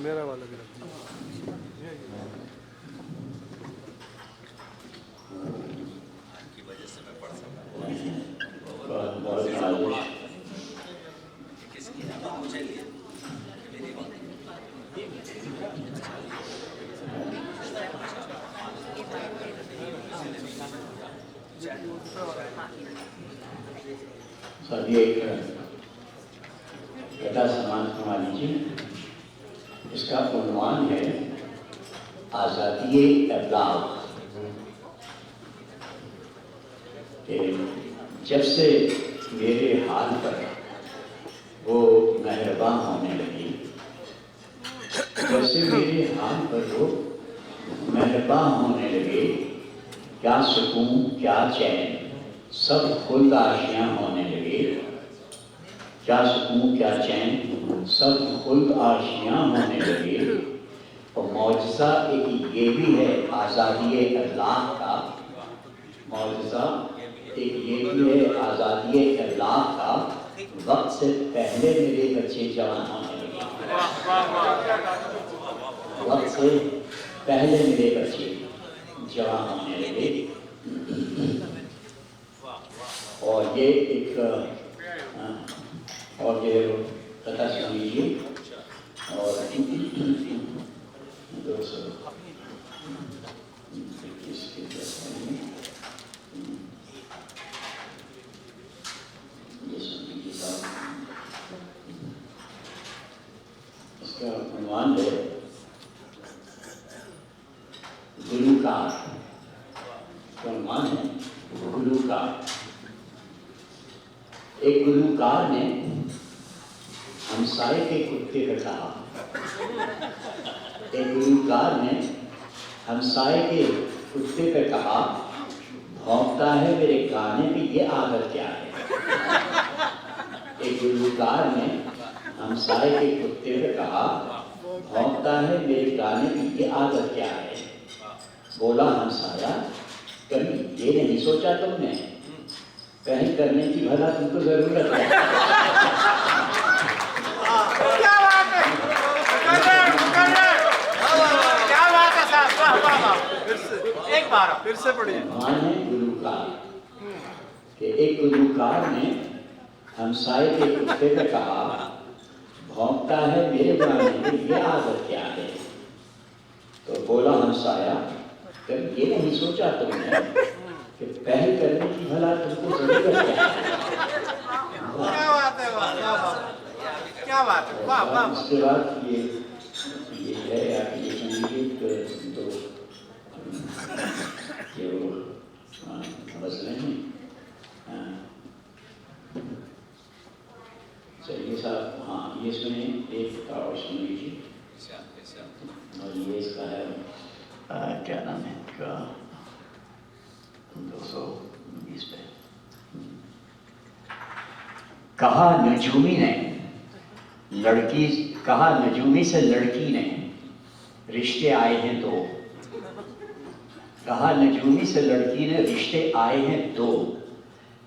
میرا والا بھی کی وجہ سے میں پڑھ سکتا کس کی مجھے لیے میری بات سر یہ ایک گدا سامان فرما لیجیے. اس کا عنوان ہے آزادی ابلاغ. کہ جب سے میرے حال پر وہ مہربان ہونے لگی، جب سے میرے حال پر وہ مہربان ہونے لگے، کیا سکون کیا چین سب خود آشیاں ہونے لگے. کیا سکون کیا چین سب خود آشیاں ہونے لگے. اور معجزہ ایک یہ بھی ہے آزادی ابلاغ کا. معجزہ ایک یہ بھی ہے آزادی ابلاغ کا. وقت سے پہلے میرے بچے جوان ہونے لگے. وقت سے پہلے میرے بچے جوان ہونے لگے. اور یہ ایک اور یہ قطع سن لیجیے. اور اس کا عنوان ہے گلوکار. عنوان ہے گلوکار. ایک گلوکار نے ہمسائے کے کتے کو کہا. ایک گلوکار نے ہمسائے کے کتے پہ کہا، بھونکتا ہے میرے گانے کی یہ عادت کیا ہے. ایک گلوکار نے ہمسائے کے کتے پہ کہا، بھونکتا ہے میرے گانے کی یہ عادت کیا ہے. بولا ہمسایا، کبھی یہ نہیں سوچا تم نے کہیں کرنے کی بھلا تم کو ضرورت ہے. ایک بار پھر سے پڑھیے. گلوکار کہ ایک گلوکار نے ہمسائے کے کتے پہ کہا، بھونکتا ہے میرے گانے کی یہ عادت کیا ہے. تو بولا ہمسایا، کبھی یہ نہیں سوچا تم نے کہ پہل کرنے کی بھلا تم کو ضرورت ہے. کیا بات ہے. اس کے بعد یہ ہے آپ یہ سمجھیے دو جو مسئلے ہیں. چلیے صاحب، ہاں یہ سنیں. ایک اور سن لیجیے. اور یہ اس کا ہے کیا نام ہے کا 220 پہ. کہا نجومی نے لڑکی، کہا نجومی سے لڑکی نے رشتے آئے ہیں دو. کہا نجومی سے لڑکی نے رشتے آئے ہیں دو.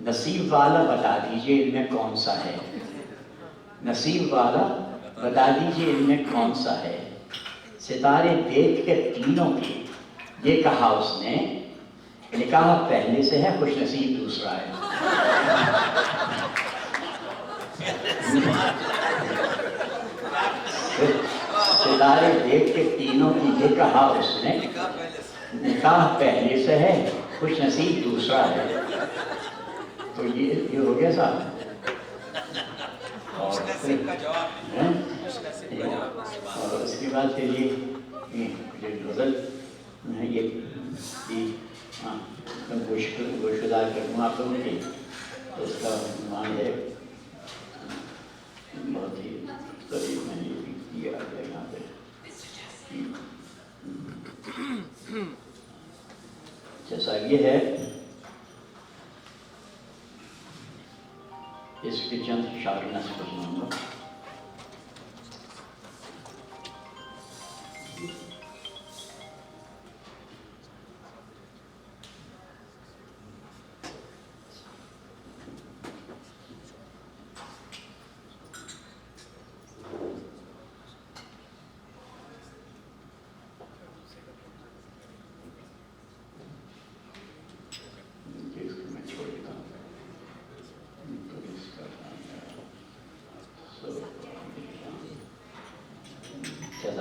نصیب والا بتا دیجئے ان میں کون سا ہے. نصیب والا بتا دیجئے ان میں کون سا ہے. ستارے دیکھ کے تینوں کی یہ کہا اس نے، کہا پہلے سے ہے خوش نصیب دوسرا ہے. ستارے دیکھ کے تینوں کی یہ کہا اس نے، نکاح پہلے سے ہے خوش نصیب دوسرا ہے. تو یہ ہو گیا صاحب. اور اس کے بعد پھر یہ غزل ہے، یہ گوشگزار کروں آپ لوگوں کی. اس کا عنوان ہے بہت ہی قریب میں نے کیا ہے یہاں پہ. جیسا یہ ہے اس کے چند شعر نصب سنوں گا.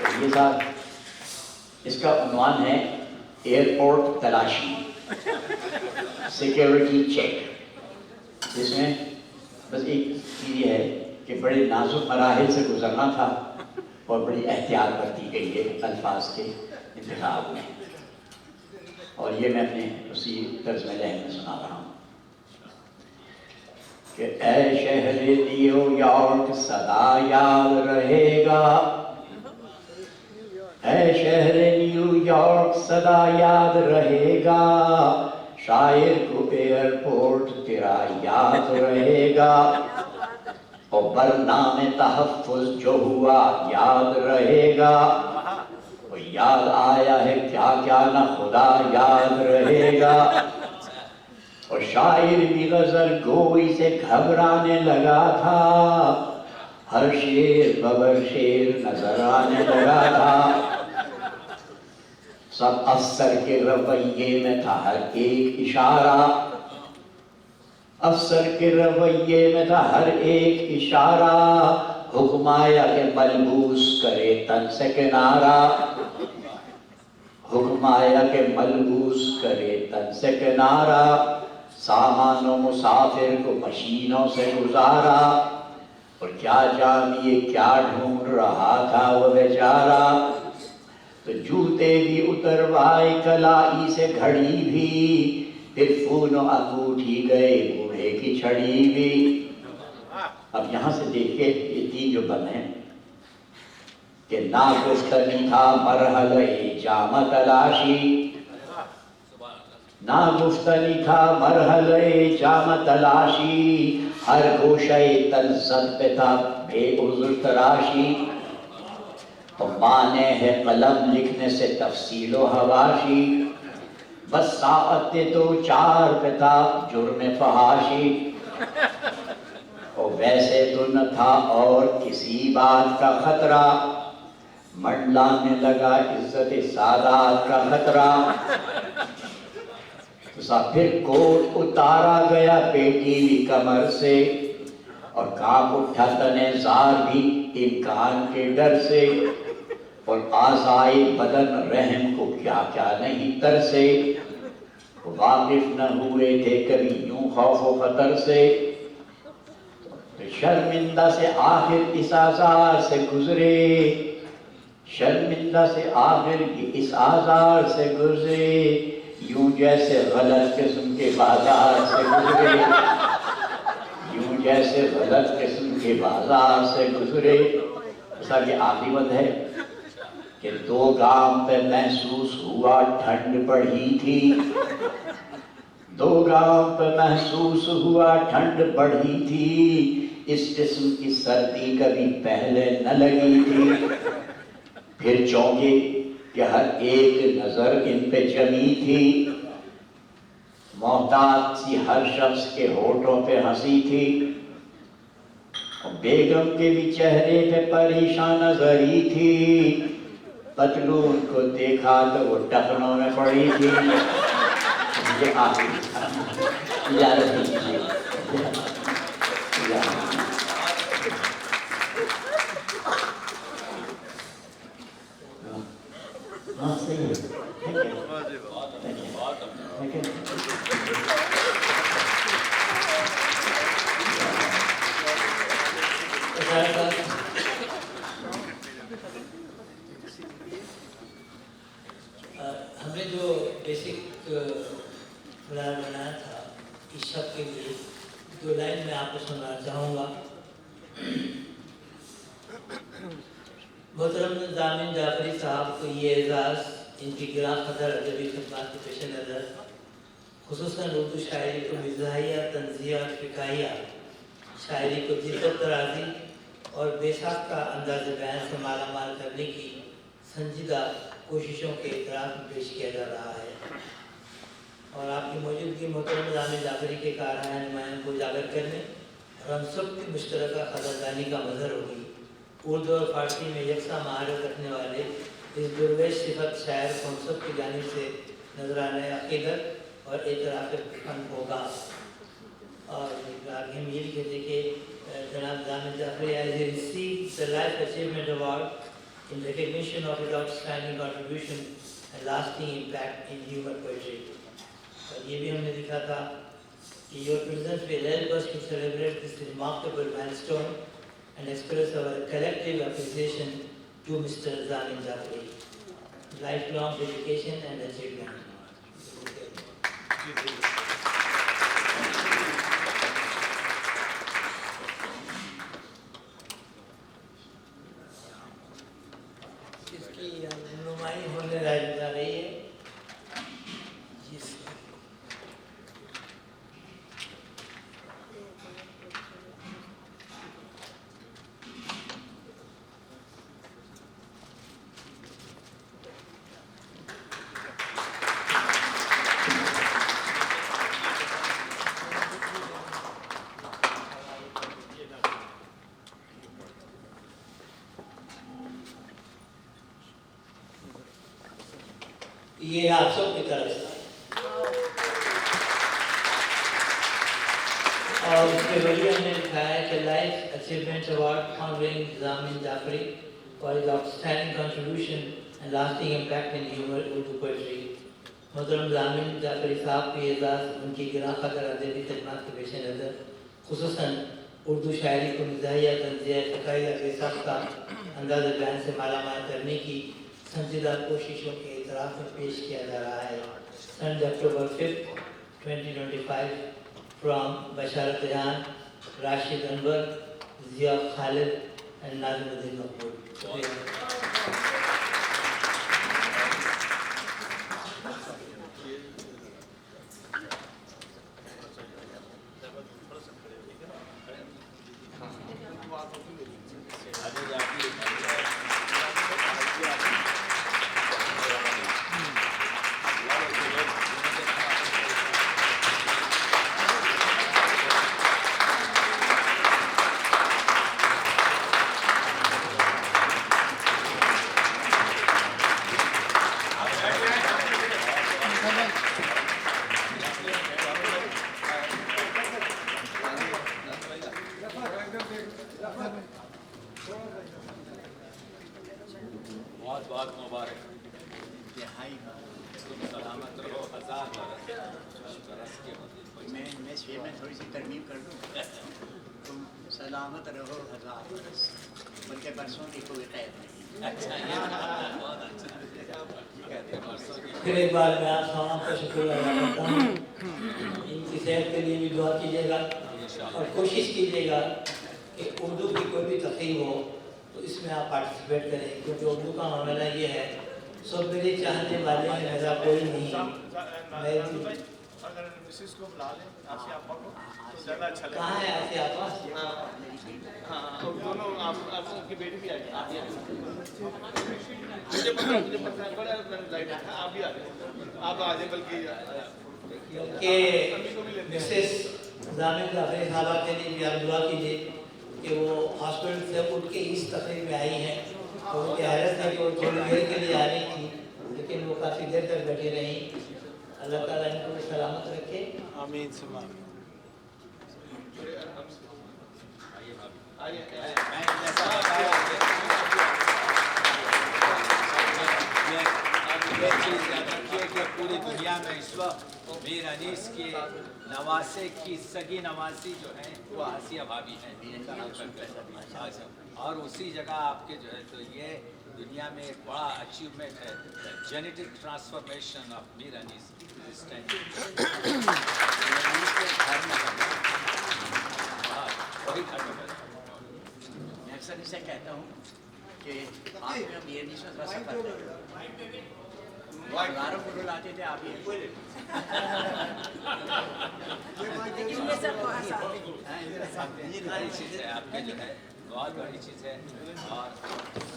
تو یہ صاحب اس کا عنوان ہے ایئرپورٹ تلاشی، سیکیورٹی چیک، جس میں بس ایک چیز یہ ہے کہ بڑے نازک مراحل سے گزرنا تھا اور بڑی احتیاط برتی گئی ہے الفاظ کے انتخاب میں، اور یہ میں اپنے اسی طرز میں لہن میں سنا رہا ہوں کہ اے شہر نیو یارک صدا یاد رہے گا، اے شہر نیو یارک صدا یاد رہے گا، شاعر کو ایئرپورٹ تیرا یاد رہے گا، اور برنامے تحفظ جو ہوا یاد رہے گا، وہ یاد آیا ہے کیا کیا نہ خدا یاد رہے گا، اور شاعر بھی غزل گوئی سے گھبرانے لگا تھا، ہر شیر ببر شیر نظر آنے لگا تھا، سب افسر کے رویے میں تھا ہر ایک اشارہ، افسر کے رویے میں تھا ہر ایک اشارہ، حکم آیا کہ ملبوس کرے تن سے کنارہ، حکم آیا کہ ملبوس کرے تن سے کنارہ، سامان و مسافر کو مشینوں سے گزارا، اور کیا جانیے کیا ڈھونڈ رہا تھا وہ بیچارہ، تو جوتے بھی اتروائے کلائی سے گھڑی بھی، پھر فون و انگوٹھی گئے بوڑھے کی چھڑی بھی۔ اب یہاں سے دیکھیں یہ تین جو بند ہیں کہ ناگفتنی تھا مرحلہ جامہ تلاشی، ناگفتنی تھا مرحلہ جامہ تلاشی، ہر گوشہ تنزل پہ تھا بے عذر تراشی، تو مانے ہے قلم لکھنے سے تفصیل و حواشی، بس ساعت دو چار پہ تھا جرم فحاشی، اور ویسے تو نہ تھا اور کسی بات کا خطرہ، منڈلانے لگا عزت سادات کا خطرہ، تو پھر کوٹ اتارا گیا بیٹی بھی کمر سے، اور کانپ اٹھا تنے زار بھی امکان کے ڈر سے، اور آزائے بدن رحم کو کیا کیا نہیں ترسے، واقف نہ ہوئے تھے کبھی یوں خوف و خطر سے، تو شرمندہ سے آخر اس آزار سے گزرے، شرمندہ سے آخر اس آزار سے گزرے، یوں جیسے غلط قسم کے بازار سے گزرے، یوں جیسے غلط قسم کے بازار سے گزرے۔ ایسا یہ آخری بند ہے کہ دو گام پہ محسوس ہوا ٹھنڈ بڑھی تھی، دو گام پہ محسوس ہوا ٹھنڈ بڑھی تھی، اس قسم کی سردی کبھی پہلے نہ لگی تھی، پھر چونکے کہ ہر ایک نظر ان پہ جمی تھی، محتاط سی ہر شخص کے ہونٹوں پہ ہنسی تھی، اور بیگم کے بھی چہرے پہ پریشان نظری تھی، پتلون کو دیکھا تو وہ ٹخنوں میں پڑی تھی۔ یہ آخری اجازت دیجیے۔ ہاں صحیح ہے، ہم نے جو بیسک پلان بنایا تھا اس شب کے لیے، دو لائن میں آپ کو سنانا چاہوں گا۔ محترم ضامن جعفری صاحب کو یہ اعزاز ان کی گراں قدر ادبی خدمات کے پیش نظر خصوصاً اردو شاعری کو مزاحیہ، تنزیہ اور فکاہیہ شاعری کو جدت ترازی اور بے ساختہ انداز بیان سے مالا مال کرنے کی سنجیدہ کوششوں کے اعتراف میں پیش کیا جا رہا ہے، اور آپ کی موجودگی محترم ضامن جعفری کے کارہائے نمایاں کو اجاگر کرنے اور ہم سب کی مشترکہ قدردانی کا مظہر ہوگی۔ اردو اور فارسی میں یکساں مہارت رکھنے والے اس درویش صفت شاعر کو ہم سب کی جانب سے نذرانہ عقیدت اور اعتراف فن ہوگا۔ اور آگے ہم یہ لکھتے تھے کہ جناب Zamin Jafri as he received the Life Achievement Award in recognition of his outstanding contribution and lasting impact in human poetry. اور یہ بھی ہم نے لکھا تھا کہ your presence will help us to celebrate this remarkable milestone and express our collective appreciation to Mr. Zamin Jafri. Lifelong dedication and achievement. اس کی رہنمائی ہونے جا رہی ہے. یہ آپ سب کی طرف سے اور اس کے ذریعے ہم نے لکھا ہے کہ life achievement award honoring Zamin Jafri for his outstanding contribution and lasting impact in humor Urdu poetry. محترم زامن جعفری صاحب کی اعزاز ان کی گراں قدر ادبی خدمات کے پیش نظر خصوصاً اردو شاعری کو مزاحیہ طنزیہ فقاہیہ کے ساختہ انداز بیان سے مالا مال کرنے کی سنجیدہ کوششوں کے اعتراف میں پیش کیا جا رہا ہے. سنڈے اکتوبر 5, 2025 فرام بشارت جہان، راشد انور، ضیاء خالد and ناظم الدین مقبول. بہت بہت مبارک. انتہائی تم سلامت رہو، ہزار برس کے مزید. میں تھوڑی سی ترمیم کر دوں. تم سلامت رہو ہزار برس، بلکہ برسوں کی کوئی قید نہیں. اچھا، یہ بہت اچھا. پھر ایک بار میں آپ تمام کا شکریہ ادا کرتا ہوں. ان کی صحت کے لیے بھی دعا کیجیے گا اور کوشش کیجیے گا کہ اردو کی کوئی بھی تقریب ہو تو اس میں آپ پارٹیسپیٹ کریں، کیونکہ اردو کا معاملہ یہ ہے سب میرے چاہنے والے ہیں، میرا کوئی نہیں. اگر مسز کو بلا لیں آسیہ آپا کو تو زیادہ اچھا لگے. کہاں ہے آسیہ آپا؟ ہاں دونوں آپ کی بیٹی بھی آئی. مجھے پتہ ہے بڑا لائٹ ہے، آپ بھی آ جائیں. آپ آ جائیں بلکہ کہ مسز زامن جعفری صاحبہ کے لیے بھی آپ دعا کیجیے کہ وہ ہاسپٹل سے اٹھ کے اس تقریب میں آئی ہیں. اور ان کی حیرت ہے کہ وہ تھوڑی دیر کے لیے آ رہی تھی لیکن وہ کافی دیر تک بیٹھی رہیں. اللہ تعالیٰ ان کو سلامت رکھے. آمین سما. یہ چیز یاد رکھیے کہ پوری دنیا میں اس وقت میر انیس کے نواسے کی سگی نواسی جو ہیں وہ آسیہ بھابھی ہیں اور اسی جگہ آپ کے جو ہے تو یہ دنیا میں ایک بڑا اچیومنٹ ہے genetic transformation of Mir Anis اس ٹائم. میں اکثر اسے کہتا ہوں کہ آپ نے میر انیس میں سفر ہزاروں کو لاتے تھے آپ یہ بڑی چیز ہے آپ کے جو ہے بہت بڑی چیز ہے اور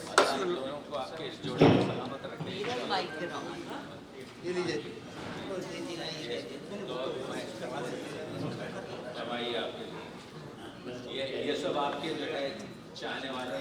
اللہ دونوں کو آپ کے اس جوڑے کو سلامت رکھے. یہ سب آپ کے جو ہے چاہنے والے